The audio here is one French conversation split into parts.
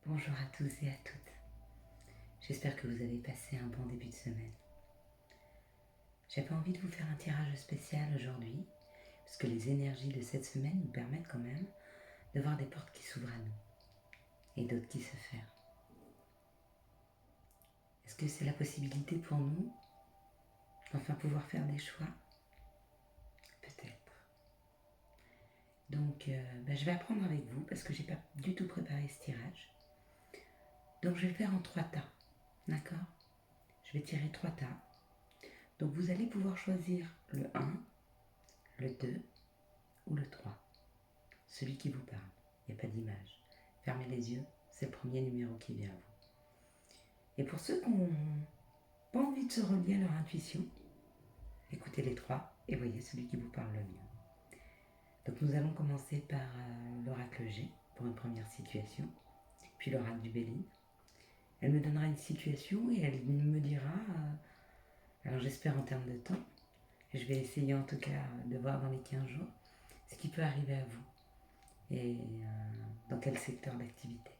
Bonjour à tous et à toutes. J'espère que vous avez passé un bon début de semaine. J'avais envie de vous faire un tirage spécial aujourd'hui, parce que les énergies de cette semaine nous permettent quand même de voir des portes qui s'ouvrent à nous et d'autres qui se ferment. Est-ce que c'est la possibilité pour nous d'enfin pouvoir faire des choix? Peut-être. Donc, je vais apprendre avec vous parce que je n'ai pas du tout préparé ce tirage. Donc, je vais le faire en 3 tas. D'accord? Je vais tirer 3 tas. Donc, vous allez pouvoir choisir le 1, le 2 ou le 3. Celui qui vous parle. Il n'y a pas d'image. Fermez les yeux, c'est le premier numéro qui vient à vous. Et pour ceux qui n'ont pas envie de se relier à leur intuition, écoutez les 3 et voyez celui qui vous parle le mieux. Donc nous allons commencer par l'oracle G pour une première situation, puis l'oracle du Béline. Elle me donnera une situation et elle me dira, alors j'espère en termes de temps, et je vais essayer en tout cas de voir dans les 15 jours ce qui peut arriver à vous et dans quel secteur d'activité.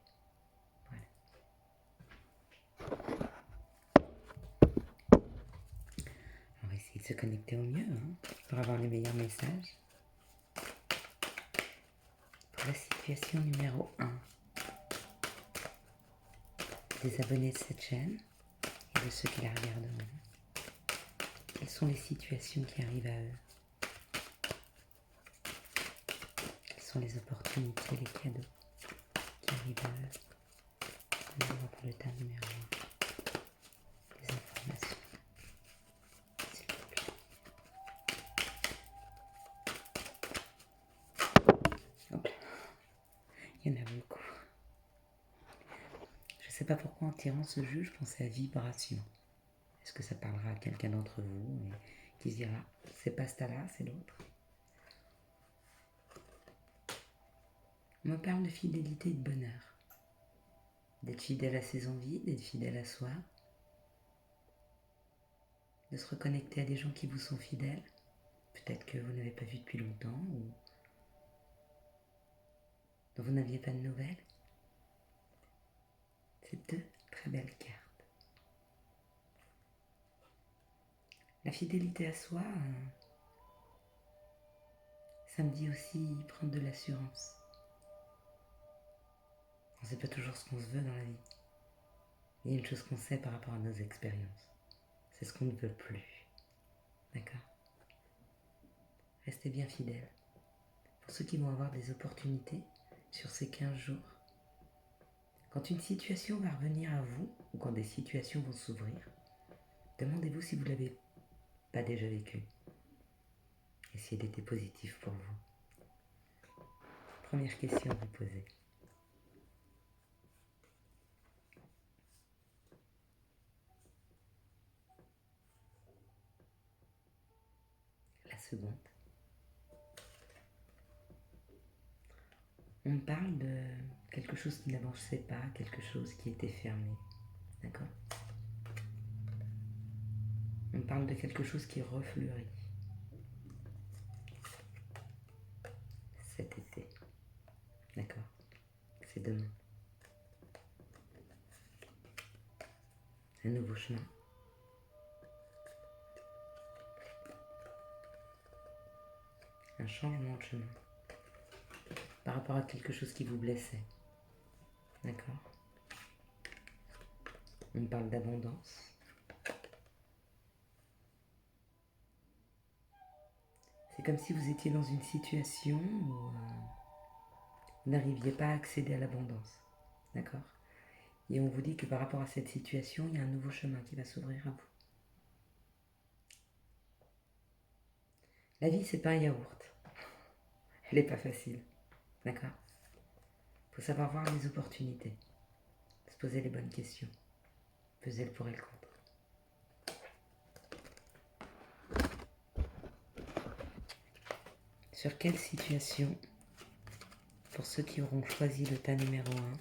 On va essayer de se connecter au mieux pour avoir les meilleurs messages. Pour la situation numéro 1 des abonnés de cette chaîne et de ceux qui la regarderont, quelles sont les situations qui arrivent à eux? Quelles sont les opportunités, les cadeaux qui arrivent à eux? On va voir pour le tas numéro 1 les informations. S'il vous plaît. Hop là. Il y en a beaucoup. Je ne sais pas pourquoi en tirant ce jeu, je pensais à vibration. Est-ce que ça parlera à quelqu'un d'entre vous et qui se dira, c'est pas ce tas-là, c'est l'autre? On me parle de fidélité et de bonheur. D'être fidèle à ses envies, d'être fidèle à soi. De se reconnecter à des gens qui vous sont fidèles. Peut-être que vous n'avez pas vu depuis longtemps ou dont vous n'aviez pas de nouvelles. C'est 2 très belles cartes. La fidélité à soi, ça me dit aussi prendre de l'assurance. On ne sait pas toujours ce qu'on se veut dans la vie. Il y a une chose qu'on sait par rapport à nos expériences. C'est ce qu'on ne veut plus. D'accord? Restez bien fidèles. Pour ceux qui vont avoir des opportunités sur ces 15 jours, quand une situation va revenir à vous, ou quand des situations vont s'ouvrir, demandez-vous si vous ne l'avez pas déjà vécu. Et si elle était positive pour vous. Première question à vous poser. La seconde. On parle de quelque chose qui n'avançait pas, quelque chose qui était fermé. D'accord? On parle de quelque chose qui refleurit. Cet été. D'accord? C'est demain. Un nouveau chemin. Un changement de chemin. Par rapport à quelque chose qui vous blessait. D'accord? On parle d'abondance. C'est comme si vous étiez dans une situation où vous n'arriviez pas à accéder à l'abondance. D'accord? Et on vous dit que par rapport à cette situation, il y a un nouveau chemin qui va s'ouvrir à vous. La vie, c'est pas un yaourt. Elle n'est pas facile. D'accord? Il faut savoir voir les opportunités. Se poser les bonnes questions. Peser le pour et le contre. Sur quelle situation, pour ceux qui auront choisi le tas numéro 1,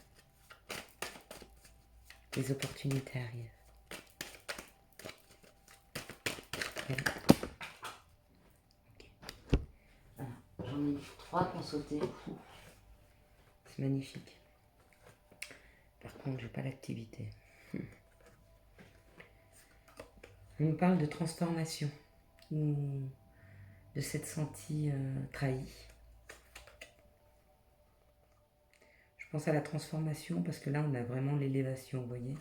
les opportunités arrivent? Okay. J'en ai 3 qui ont sauté. C'est magnifique. contre, j'ai pas l'activité. On nous parle de transformation ou de s'être senti trahi. Je pense à la transformation parce que là, on a vraiment l'élévation, vous voyez,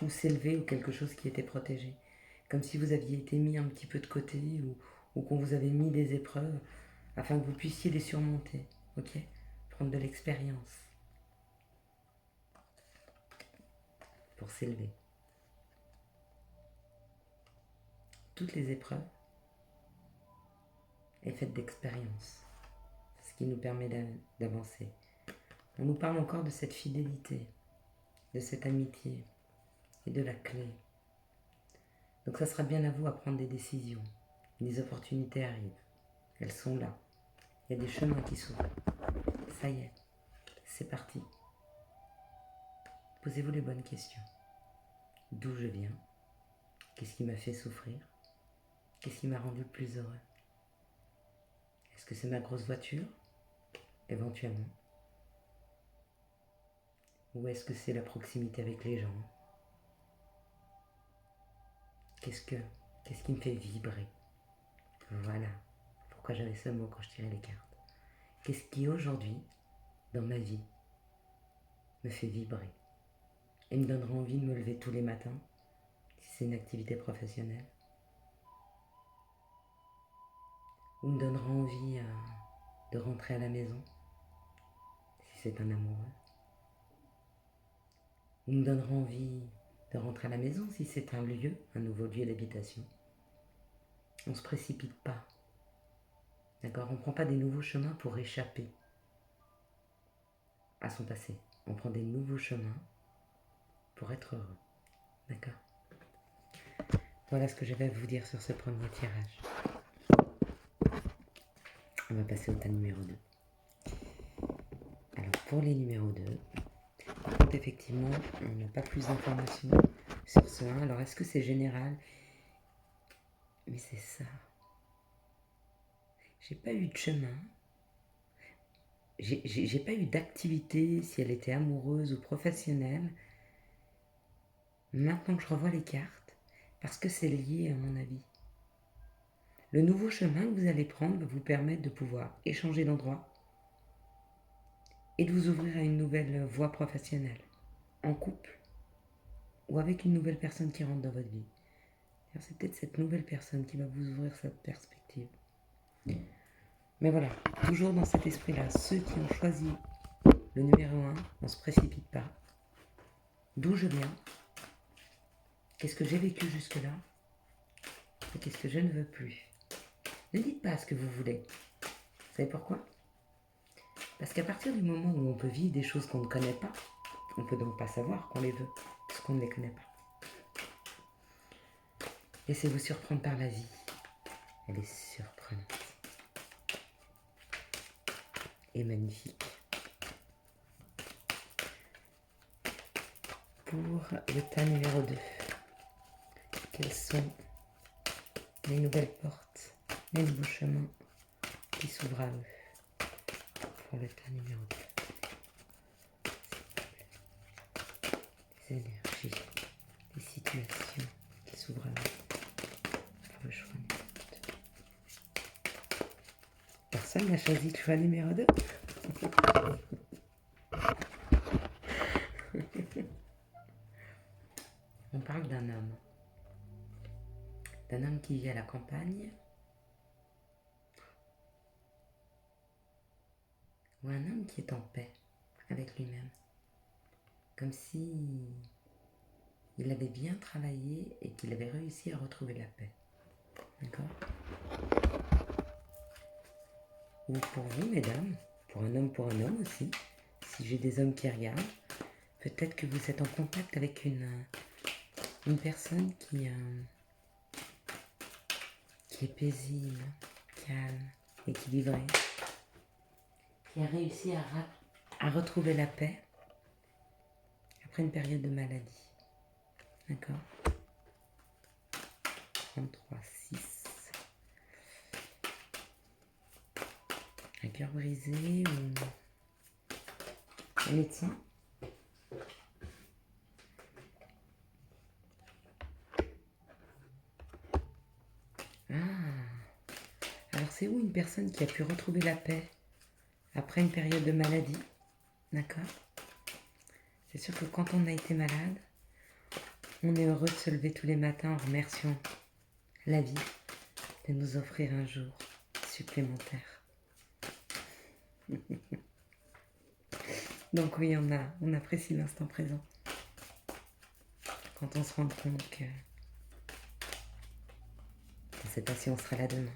ou s'élever ou quelque chose qui était protégé. Comme si vous aviez été mis un petit peu de côté ou qu'on vous avait mis des épreuves afin que vous puissiez les surmonter, ok? Prendre de l'expérience pour s'élever. Toutes les épreuves est faite d'expérience. C'est ce qui nous permet d'avancer. On nous parle encore de cette fidélité, de cette amitié et de la clé. Donc ça sera bien à vous à prendre des décisions. Les opportunités arrivent. Elles sont là. Il y a des chemins qui s'ouvrent. Ça y est, c'est parti. Posez-vous les bonnes questions. D'où je viens? Qu'est-ce qui m'a fait souffrir? Qu'est-ce qui m'a rendu le plus heureux? Est-ce que c'est ma grosse voiture? Éventuellement. Ou est-ce que c'est la proximité avec les gens? Qu'est-ce qui me fait vibrer? Voilà pourquoi j'avais ce mot quand je tirais les cartes. Qu'est-ce qui aujourd'hui, dans ma vie, me fait vibrer et me donnera envie de me lever tous les matins, si c'est une activité professionnelle, ou me donnera envie de rentrer à la maison, si c'est un amoureux, ou me donnera envie de rentrer à la maison, si c'est un lieu, un nouveau lieu d'habitation. On ne se précipite pas, d'accord? On ne prend pas des nouveaux chemins pour échapper à son passé. On prend des nouveaux chemins pour être heureux, d'accord? Voilà ce que j'avais à vous dire sur ce premier tirage. On va passer au tas numéro 2. Alors pour les numéros 2, par contre effectivement, on n'a pas plus d'informations sur ce 1. Alors est-ce que c'est général? Mais c'est ça. J'ai pas eu de chemin. J'ai pas eu d'activité, si elle était amoureuse ou professionnelle. Maintenant que je revois les cartes, parce que c'est lié à mon avis. Le nouveau chemin que vous allez prendre va vous permettre de pouvoir échanger d'endroit et de vous ouvrir à une nouvelle voie professionnelle, en couple ou avec une nouvelle personne qui rentre dans votre vie. C'est peut-être cette nouvelle personne qui va vous ouvrir cette perspective. Mais voilà, toujours dans cet esprit-là, ceux qui ont choisi le numéro 1, on ne se précipite pas. D'où je viens? Qu'est-ce que j'ai vécu jusque-là? Et qu'est-ce que je ne veux plus? Ne dites pas ce que vous voulez. Vous savez pourquoi? Parce qu'à partir du moment où on peut vivre des choses qu'on ne connaît pas, on ne peut donc pas savoir qu'on les veut, parce qu'on ne les connaît pas. Laissez-vous surprendre par la vie. Elle est surprenante. Et magnifique. Pour le tas numéro 2, quelles sont les nouvelles portes, les nouveaux chemins qui s'ouvrent à eux? Pour le tas numéro 2. Les énergies, les situations qui s'ouvrent à eux. Pour le choix numéro 2. Personne n'a choisi le choix numéro 2. On parle d'un homme qui vit à la campagne, ou un homme qui est en paix avec lui-même, comme si il avait bien travaillé et qu'il avait réussi à retrouver la paix. D'accord? Ou pour vous, mesdames, pour un homme aussi, si j'ai des hommes qui regardent, peut-être que vous êtes en contact avec une personne qui est paisible, calme, équilibrée, qui a réussi à retrouver la paix après une période de maladie. D'accord? 33, 6. Un cœur brisé ou un médecin. c'est où une personne qui a pu retrouver la paix après une période de maladie, d'accord? C'est sûr que quand on a été malade, on est heureux de se lever tous les matins en remerciant la vie de nous offrir un jour supplémentaire. Donc oui, on apprécie l'instant présent. Quand on se rend compte que je ne sais pas si on sera là demain.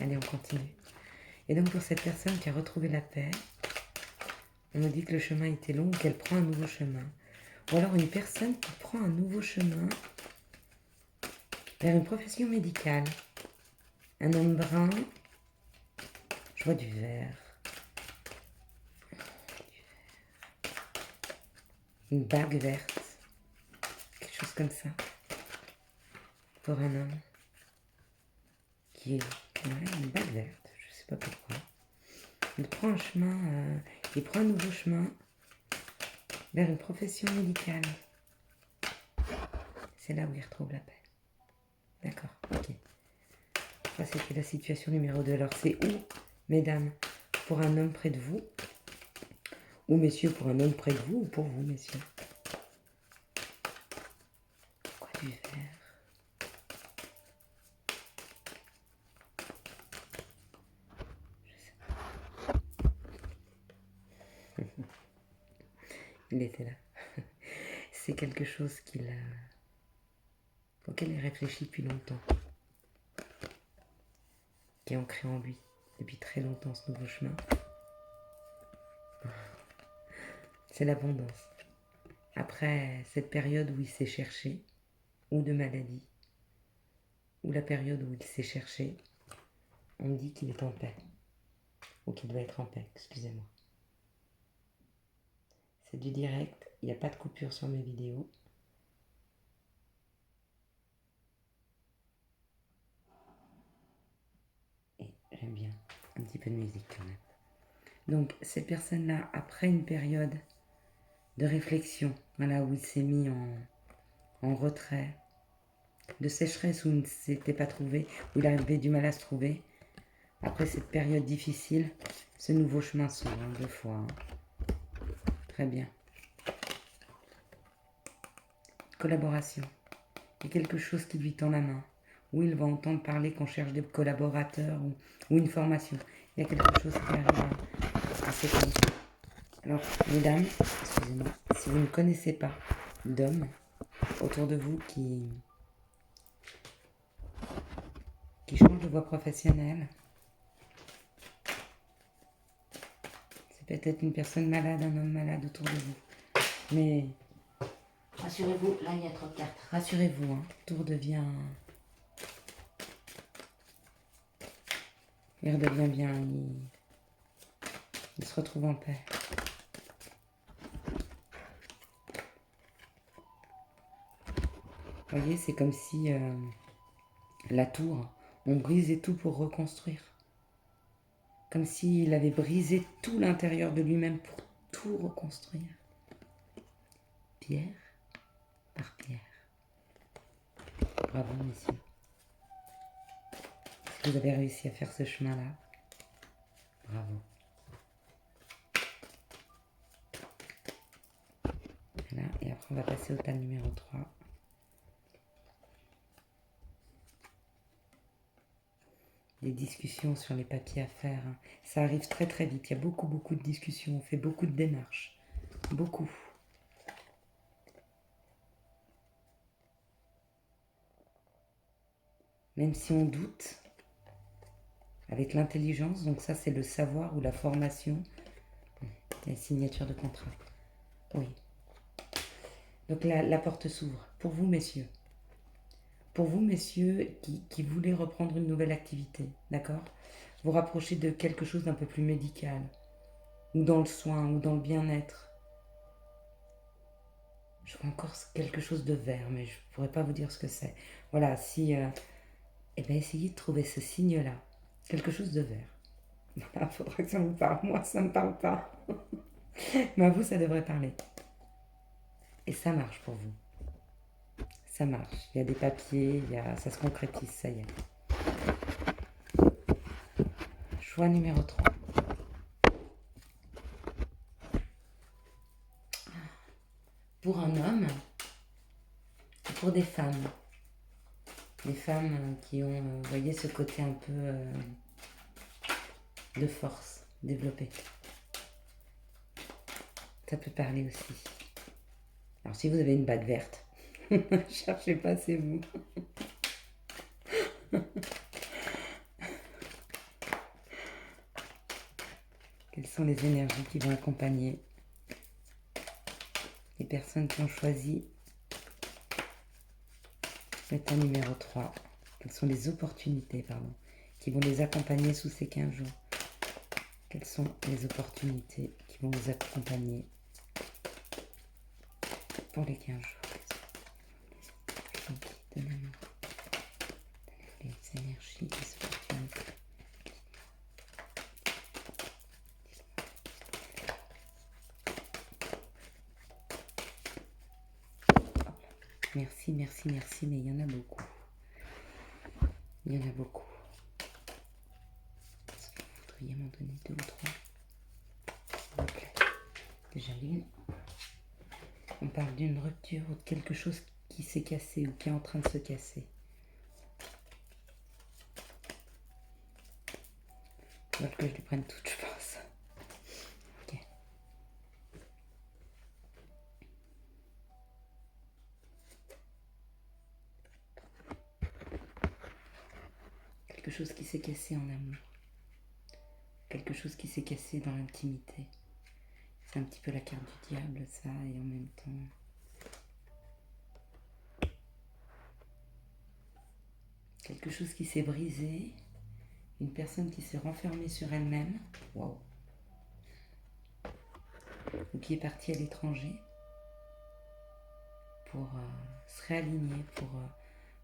Allez, on continue. Et donc pour cette personne qui a retrouvé la paix, on nous dit que le chemin était long, qu'elle prend un nouveau chemin. Ou alors une personne qui prend un nouveau chemin vers une profession médicale. Un homme brun, je vois du vert. Une bague verte. Quelque chose comme ça. Pour un homme qui est... Ouais, une bague verte, je sais pas pourquoi. Il prend un chemin, il prend un nouveau chemin vers une profession médicale. C'est là où il retrouve la paix. D'accord, ok. Ça, c'était la situation numéro 2. Alors, c'est où, mesdames, pour un homme près de vous? Ou messieurs, pour un homme près de vous? Ou pour vous, messieurs? Pourquoi du vert? Je sais pas. Il était là. C'est quelque chose auquel il réfléchit depuis longtemps. Qui est ancré en lui depuis très longtemps, ce nouveau chemin. C'est l'abondance. Après cette période où il s'est cherché, ou de maladie, ou la période où il s'est cherché, on me dit qu'il est en paix. Ou qu'il doit être en paix, excusez-moi. C'est du direct, il n'y a pas de coupure sur mes vidéos. Et j'aime bien un petit peu de musique quand même. Donc cette personne-là, après une période de réflexion, voilà, où il s'est mis en retrait, de sécheresse où il ne s'était pas trouvé, où il avait du mal à se trouver, après cette période difficile, ce nouveau chemin s'ouvre 2 fois. Hein. Très bien. Collaboration. Il y a quelque chose qui lui tend la main. Où il va entendre parler qu'on cherche des collaborateurs ou une formation. Il y a quelque chose qui arrive à séquencer. Alors, mesdames, excusez-moi, si vous ne connaissez pas d'hommes autour de vous qui changent de voie professionnelle, c'est peut-être une personne malade, un homme malade autour de vous. Mais rassurez-vous, là il y a trop de cartes. Rassurez-vous, hein, tout redevient... Il redevient bien, il se retrouve en paix. Vous voyez, c'est comme si la tour, on brisait tout pour reconstruire. Comme s'il avait brisé tout l'intérieur de lui-même pour tout reconstruire. Pierre par pierre. Bravo, messieurs. Est-ce que vous avez réussi à faire ce chemin-là? Bravo. Voilà, et après on va passer au tas numéro 3. Les discussions sur les papiers à faire, hein. Ça arrive très très vite. Il y a beaucoup de discussions. On fait beaucoup de démarches. Beaucoup. Même si on doute, avec l'intelligence, donc ça c'est le savoir ou la formation, la signature de contrat. Oui. Donc la porte s'ouvre. Pour vous, messieurs. Pour vous, messieurs, qui voulez reprendre une nouvelle activité, d'accord? Vous rapprochez de quelque chose d'un peu plus médical, ou dans le soin, ou dans le bien-être. Je vois encore quelque chose de vert, mais je ne pourrais pas vous dire ce que c'est. Voilà, si... eh bien, essayez de trouver ce signe-là. Quelque chose de vert. Voilà, il faudra que ça vous parle. Moi, ça ne me parle pas. Mais à vous, ça devrait parler. Et ça marche pour vous. Ça marche. Il y a des papiers, ça se concrétise, ça y est. Choix numéro 3. Pour un homme, pour des femmes. Des femmes qui ont, vous voyez, ce côté un peu de force développé. Ça peut parler aussi. Alors si vous avez une bague verte, cherchez pas, c'est vous. Quelles sont les énergies qui vont accompagner les personnes qui ont choisi l'état numéro 3? Quelles sont les opportunités, qui vont les accompagner sous ces 15 jours? Quelles sont les opportunités qui vont vous accompagner pour les 15 jours? Donnez-moi les énergies, les opportunités. Merci, merci, merci, mais il y en a beaucoup. Il y en a beaucoup. Est-ce que vous voudriez m'en donner 2 ou 3? S'il vous plaît. Déjà l'une. On parle d'une rupture ou de quelque chose qui s'est cassé ou qui est en train de se casser. Il faut que je les prenne toutes, je pense. Ok. Quelque chose qui s'est cassé en amour. Quelque chose qui s'est cassé dans l'intimité. C'est un petit peu la carte du diable, ça, et en même temps... quelque chose qui s'est brisé. Une personne qui s'est renfermée sur elle-même. Waouh. Ou qui est partie à l'étranger pour se réaligner, pour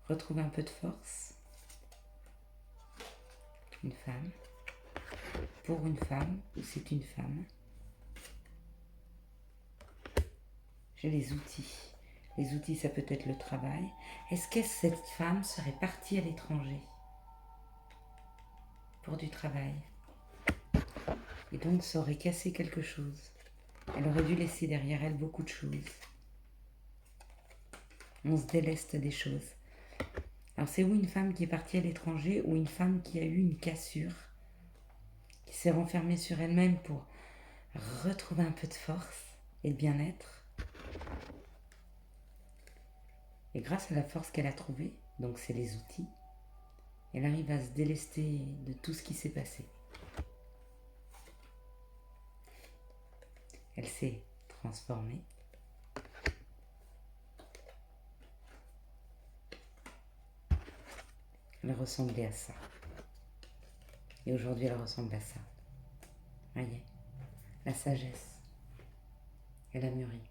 retrouver un peu de force. Une femme. Pour une femme, ou c'est une femme. J'ai les outils. Les outils, ça peut être le travail. Est-ce que cette femme serait partie à l'étranger pour du travail? Et donc, ça aurait cassé quelque chose. Elle aurait dû laisser derrière elle beaucoup de choses. On se déleste des choses. Alors, c'est ou une femme qui est partie à l'étranger ou une femme qui a eu une cassure, qui s'est renfermée sur elle-même pour retrouver un peu de force et de bien-être. Et grâce à la force qu'elle a trouvée, donc c'est les outils, elle arrive à se délester de tout ce qui s'est passé. Elle s'est transformée. Elle ressemblait à ça. Et aujourd'hui, elle ressemble à ça. Voyez, la sagesse. Elle a mûri.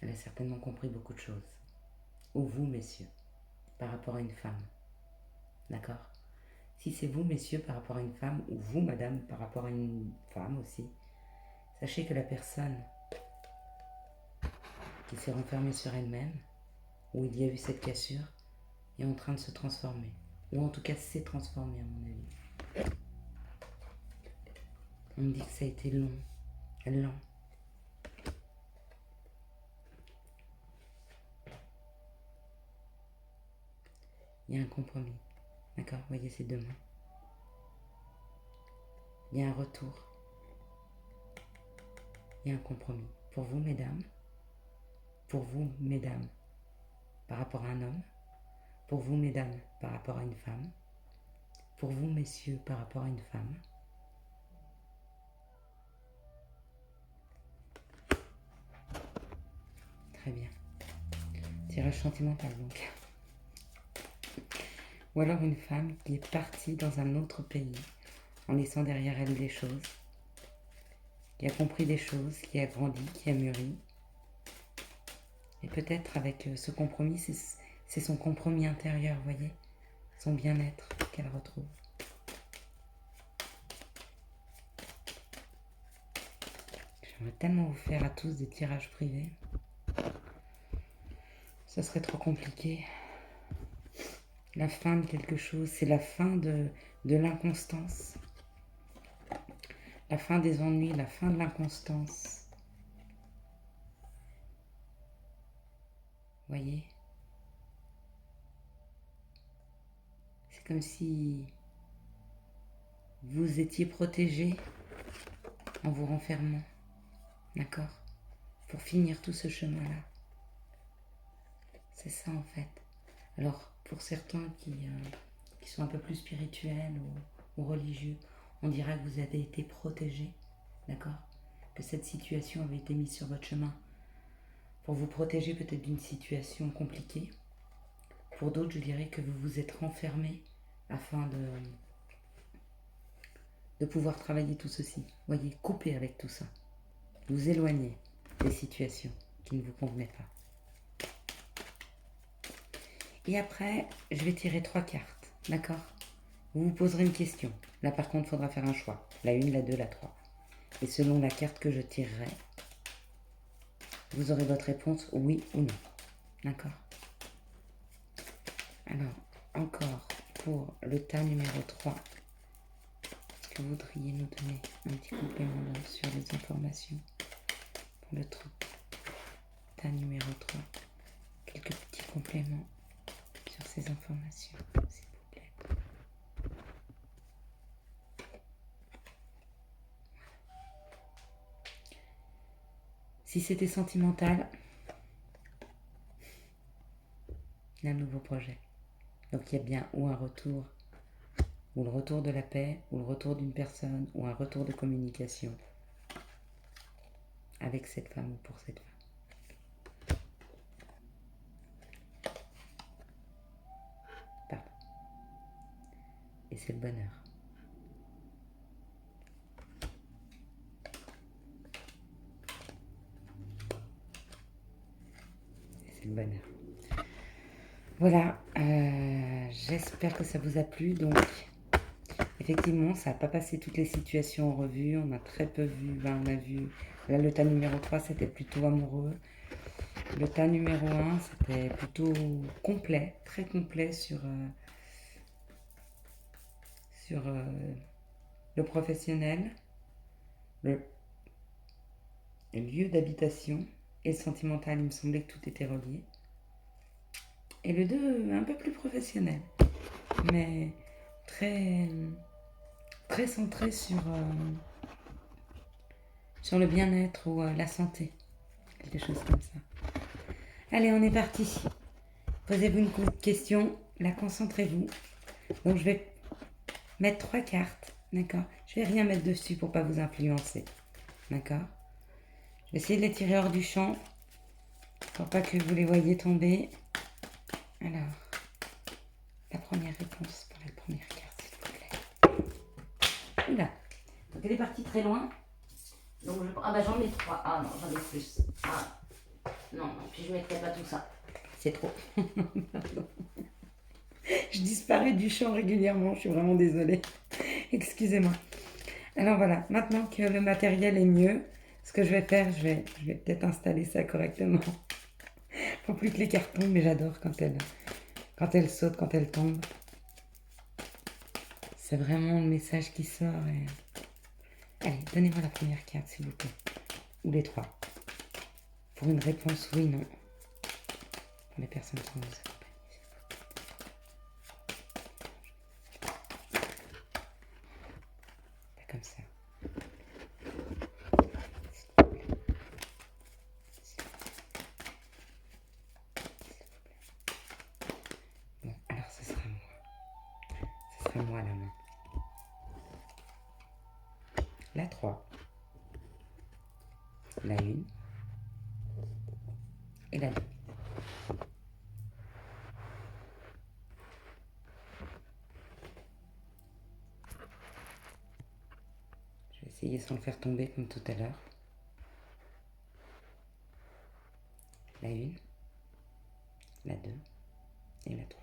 Elle a certainement compris beaucoup de choses. Ou vous, messieurs, par rapport à une femme. D'accord? Si c'est vous, messieurs, par rapport à une femme, ou vous, madame, par rapport à une femme aussi, sachez que la personne qui s'est renfermée sur elle-même, où il y a eu cette cassure, est en train de se transformer. Ou en tout cas s'est transformée, à mon avis. On me dit que ça a été long. Lent. Il y a un compromis. D'accord? Vous voyez ces 2 mains. Il y a un retour. Il y a un compromis. Pour vous, mesdames. Pour vous, mesdames, par rapport à un homme. Pour vous, mesdames, par rapport à une femme. Pour vous, messieurs, par rapport à une femme. Très bien. Tirage sentimental, donc. Ou alors une femme qui est partie dans un autre pays, en laissant derrière elle des choses, qui a compris des choses, qui a grandi, qui a mûri. Et peut-être avec ce compromis, c'est son compromis intérieur, vous voyez, son bien-être qu'elle retrouve. J'aimerais tellement vous faire à tous des tirages privés. Ça serait trop compliqué. La fin de quelque chose, c'est la fin de l'inconstance. la fin des ennuis, la fin de l'inconstance. Voyez? C'est comme si vous étiez protégé en vous renfermant, d'accord? Pour finir tout ce chemin-là. C'est ça en fait. Alors, pour certains qui sont un peu plus spirituels ou religieux, on dira que vous avez été protégé, d'accord? Que cette situation avait été mise sur votre chemin pour vous protéger peut-être d'une situation compliquée. Pour d'autres, je dirais que vous vous êtes renfermé afin de pouvoir travailler tout ceci. Voyez, couper avec tout ça. Vous éloigner des situations qui ne vous convenaient pas. Et après, je vais tirer 3 cartes, d'accord? Vous vous poserez une question. Là, par contre, il faudra faire un choix. La 1, la 2, la 3. Et selon la carte que je tirerai, vous aurez votre réponse oui ou non. D'accord? Alors, encore pour le tas numéro 3, est-ce que vous voudriez nous donner un petit complément sur les informations pour le truc tas numéro 3? Quelques petits compléments sur ces informations, s'il vous plaît. Si c'était sentimental, il y a un nouveau projet. Donc il y a bien ou un retour, ou le retour de la paix, ou le retour d'une personne, ou un retour de communication avec cette femme ou pour cette femme. Pardon. Et c'est le bonheur. Et c'est le bonheur. Voilà, j'espère que ça vous a plu. Donc, effectivement, ça n'a pas passé toutes les situations en revue. On a très peu vu. On a vu, là, le tas numéro 3, c'était plutôt amoureux. Le tas numéro 1, c'était plutôt complet, très complet sur le professionnel, le lieu d'habitation et le sentimental. Il me semblait que tout était relié. Et le 2, un peu plus professionnel, mais très, très centré sur le bien-être ou la santé. Quelque chose comme ça. Allez, on est parti. Posez-vous une question. Là, concentrez-vous. Donc, je vais mettre 3 cartes. D'accord? Je vais rien mettre dessus pour pas vous influencer. D'accord? Je vais essayer de les tirer hors du champ pour pas que vous les voyez tomber. Alors, la première réponse pour la première carte, s'il vous plaît. Oula. Donc, elle est partie très loin. Donc, ah bah j'en ai 3. Ah non, j'en ai plus. Ah. Non, puis je ne mettrai pas tout ça. C'est trop. Je disparais du champ régulièrement, je suis vraiment désolée. Excusez-moi. Alors voilà, maintenant que le matériel est mieux, ce que je vais faire, je vais peut-être installer ça correctement. Faut plus que les cartes tombent, mais j'adore quand elles sautent, quand elles tombent. C'est vraiment le message qui sort. Allez, donnez-moi la première carte, s'il vous plaît. Ou les 3. Pour une réponse oui, non. Pour les personnes qui vont vous accompagner. Pas comme ça. Bon, alors ce sera moi. Ce sera moi la main. La 3. La 1. Et la 2. Je vais essayer sans le faire tomber comme tout à l'heure. La 1. La 2. Et la 3.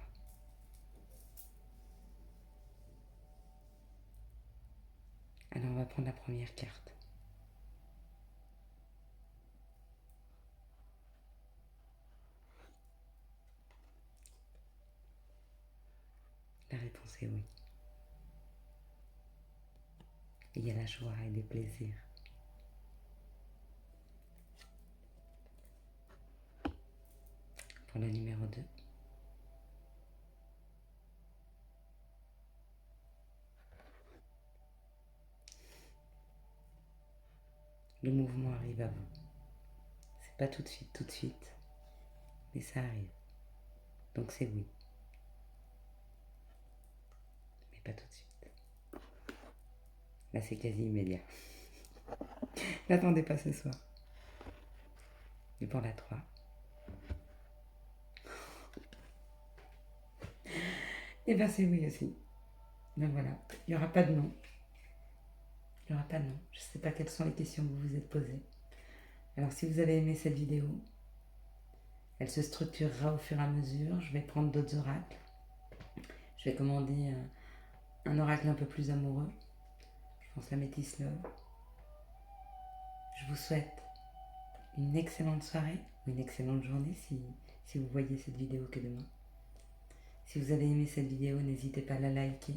Alors on va prendre la première carte. La réponse est oui. Et il y a la joie et les plaisirs. Pour le numéro 2. Le mouvement arrive à vous. C'est pas tout de suite, mais ça arrive. Donc c'est oui, mais pas tout de suite. Là c'est quasi immédiat. N'attendez pas ce soir. Et pour la 3. Et bien c'est oui aussi. Donc voilà, il n'y aura pas de non. Il n'y aura pas de non. Je ne sais pas quelles sont les questions que vous vous êtes posées. Alors si vous avez aimé cette vidéo, elle se structurera au fur et à mesure. Je vais prendre d'autres oracles. Je vais commander un oracle un peu plus amoureux. Je pense la Métis Love. Je vous souhaite une excellente soirée ou une excellente journée si vous voyez cette vidéo que demain. Si vous avez aimé cette vidéo, n'hésitez pas à la liker,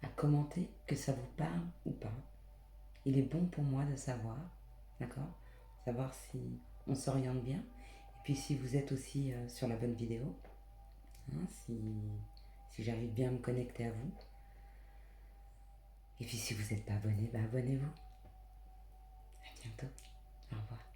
à commenter que ça vous parle ou pas. Il est bon pour moi de savoir, d'accord? Savoir si on s'oriente bien. Et puis si vous êtes aussi sur la bonne vidéo, hein, si j'arrive bien à me connecter à vous. Et puis si vous n'êtes pas abonné, abonnez-vous. À bientôt. Au revoir.